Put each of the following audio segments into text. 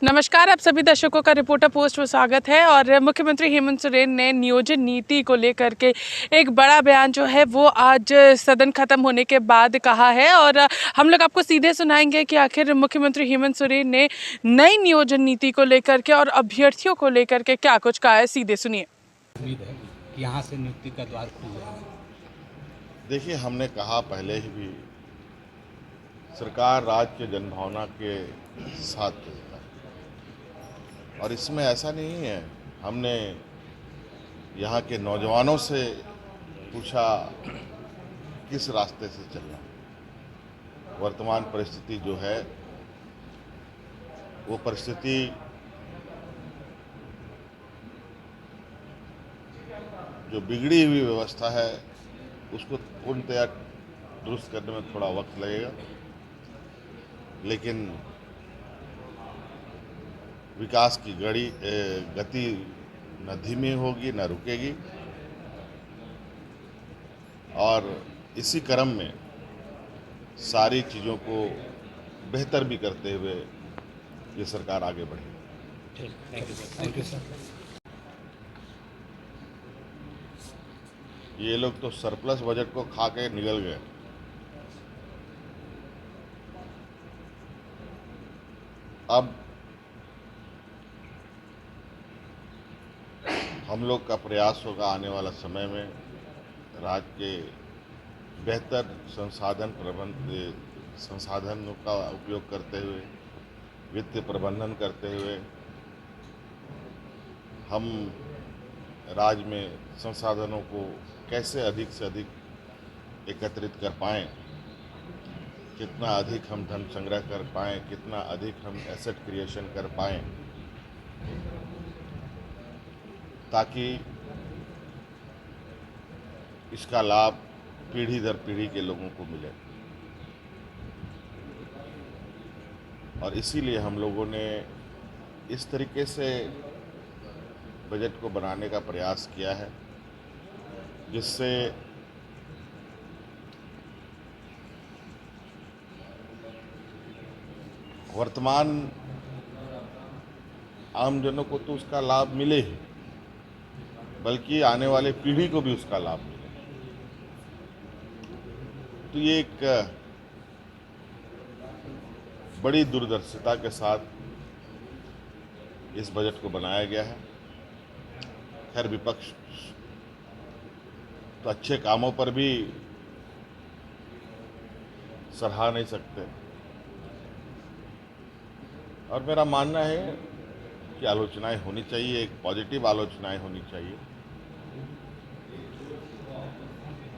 नमस्कार, आप सभी दर्शकों का रिपोर्टर पोस्ट में स्वागत है। और मुख्यमंत्री हेमंत सोरेन ने नियोजन नीति को लेकर के एक बड़ा बयान जो है वो आज सदन खत्म होने के बाद कहा है। और हम लोग आपको सीधे सुनाएंगे कि आखिर मुख्यमंत्री हेमंत सोरेन ने नई नियोजन नीति को लेकर के और अभ्यर्थियों को लेकर के क्या कुछ कहा है, सीधे सुनिए। उम्मीद है कि यहाँ से नियुक्ति का द्वार खुल जाएगा। देखिए, हमने कहा पहले ही भी, सरकार राज्य के जनभावना के साथ चलता है और इसमें ऐसा नहीं है। हमने यहाँ के नौजवानों से पूछा किस रास्ते से चलना। वर्तमान परिस्थिति जो है वो परिस्थिति जो बिगड़ी हुई व्यवस्था है उसको पूर्णतया दुरुस्त करने में थोड़ा वक्त लगेगा, लेकिन विकास की गति न धीमी होगी न रुकेगी। और इसी क्रम में सारी चीज़ों को बेहतर भी करते हुए ये सरकार आगे बढ़ेगी। Thank you sir. ये लोग तो सरप्लस बजट को खा के निकल गए। अब हम लोग का प्रयास होगा आने वाला समय में राज्य के बेहतर संसाधनों का उपयोग करते हुए, वित्तीय प्रबंधन करते हुए हम राज्य में संसाधनों को कैसे अधिक से अधिक एकत्रित कर पाएँ, कितना अधिक हम धन संग्रह कर पाएँ, कितना अधिक हम एसेट क्रिएशन कर पाएँ, ताकि इसका लाभ पीढ़ी दर पीढ़ी के लोगों को मिले। और इसीलिए हम लोगों ने इस तरीके से बजट को बनाने का प्रयास किया है जिससे वर्तमान आमजनों को तो उसका लाभ मिले ही, बल्कि आने वाले पीढ़ी को भी उसका लाभ मिले। तो ये एक बड़ी दूरदर्शिता के साथ इस बजट को बनाया गया है। खैर, विपक्ष तो अच्छे कामों पर भी सराहा नहीं सकते, और मेरा मानना है कि आलोचनाएं होनी चाहिए, एक पॉजिटिव आलोचनाएं होनी चाहिए।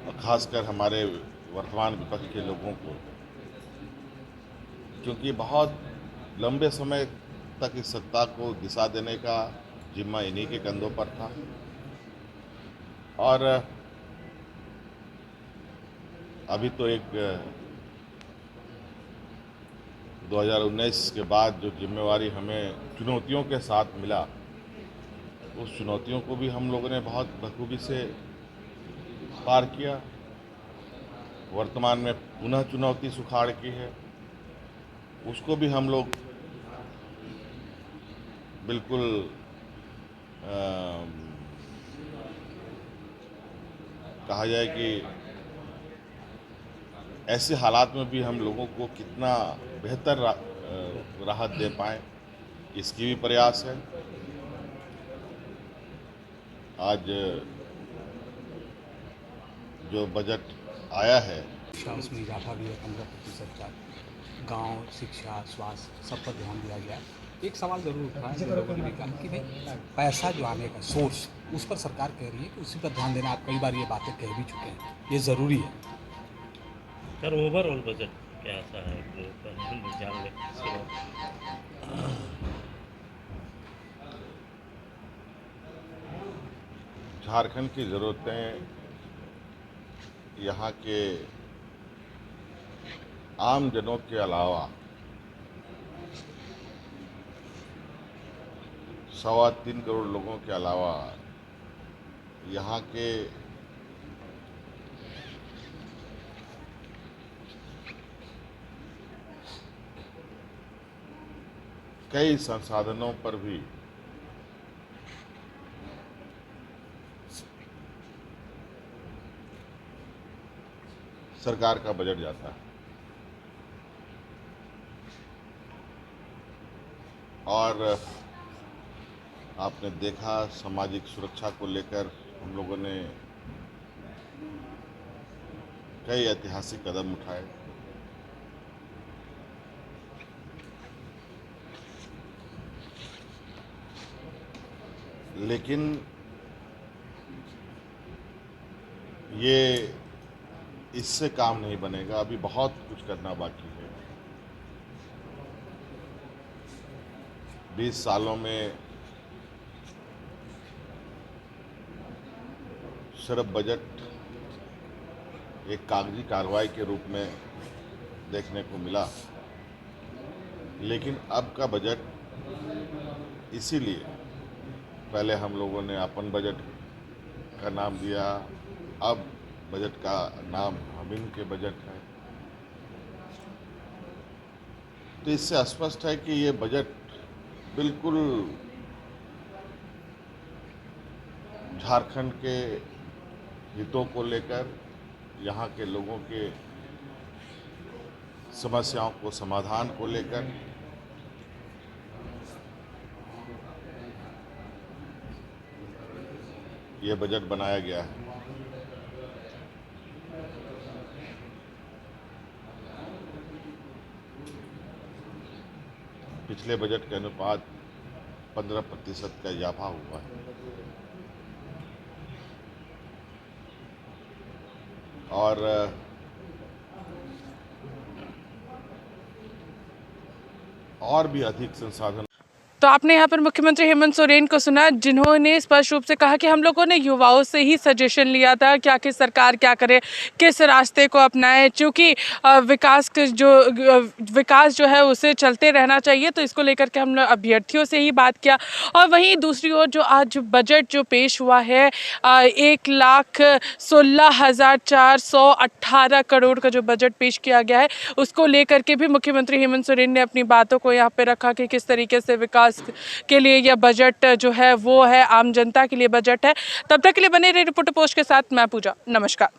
और खासकर हमारे वर्तमान विपक्ष के लोगों को, क्योंकि बहुत लंबे समय तक इस सत्ता को दिशा देने का जिम्मा इन्हीं के कंधों पर था। और अभी तो एक 2019 के बाद जो जिम्मेवारी हमें चुनौतियों के साथ मिला, उस चुनौतियों को भी हम लोगों ने बहुत बखूबी से पार किया। वर्तमान में पुनः चुनौती सुखाड़ की है, उसको भी हम लोग बिल्कुल कहा जाए कि ऐसे हालात में भी हम लोगों को कितना बेहतर राहत दे पाएँ, इसकी भी प्रयास है। आज जो बजट आया है उसमें इजाफा भी है 15% का। गांव, शिक्षा, स्वास्थ्य सब पर ध्यान दिया गया। एक सवाल जरूर उठ रहा है लोगों ने भी कहा कि भाई पैसा जो आने का सोर्स, उस पर सरकार कह रही है कि उसी पर ध्यान देना। आप कई बार ये बातें कह भी चुके हैं, ये ज़रूरी है। सर, ओवरऑल बजट कैसा है हम जान लें इसके बाद। झारखंड की ज़रूरतें यहाँ के आम जनों के अलावा 3.25 करोड़ लोगों के अलावा यहाँ के कई संसाधनों पर भी सरकार का बजट जाता है और आपने देखा सामाजिक सुरक्षा को लेकर हम लोगों ने कई ऐतिहासिक कदम उठाए। लेकिन ये इससे काम नहीं बनेगा, अभी बहुत कुछ करना बाकी है। 20 सालों में सिर्फ बजट एक कागजी कार्रवाई के रूप में देखने को मिला, लेकिन अब का बजट इसीलिए पहले हम लोगों ने अपन बजट का नाम दिया, अब बजट का नाम हम इनके बजट है। तो इससे स्पष्ट है कि ये बजट बिल्कुल झारखंड के हितों को लेकर, यहाँ के लोगों के समस्याओं को समाधान को लेकर ये बजट बनाया गया है। पिछले बजट के अनुपात 15% का इजाफा हुआ है और भी अधिक संसाधन। तो आपने यहाँ पर मुख्यमंत्री हेमंत सोरेन को सुना, जिन्होंने स्पष्ट रूप से कहा कि हम लोगों ने युवाओं से ही सजेशन लिया था कि आखिर सरकार क्या करे, किस रास्ते को अपनाए, क्योंकि विकास जो है उसे चलते रहना चाहिए। तो इसको लेकर के हमने अभ्यर्थियों से ही बात किया। और वहीं दूसरी ओर जो आज बजट जो पेश हुआ है 1,16,418 करोड़ का जो बजट पेश किया गया है, उसको लेकर के भी मुख्यमंत्री हेमंत सोरेन ने अपनी बातों को यहाँ पे रखा कि किस तरीके से विकास के लिए यह बजट जो है वो है, आम जनता के लिए बजट है। तब तक के लिए बने रहिए रिपोर्टर पोस्ट के साथ। मैं पूजा, नमस्कार।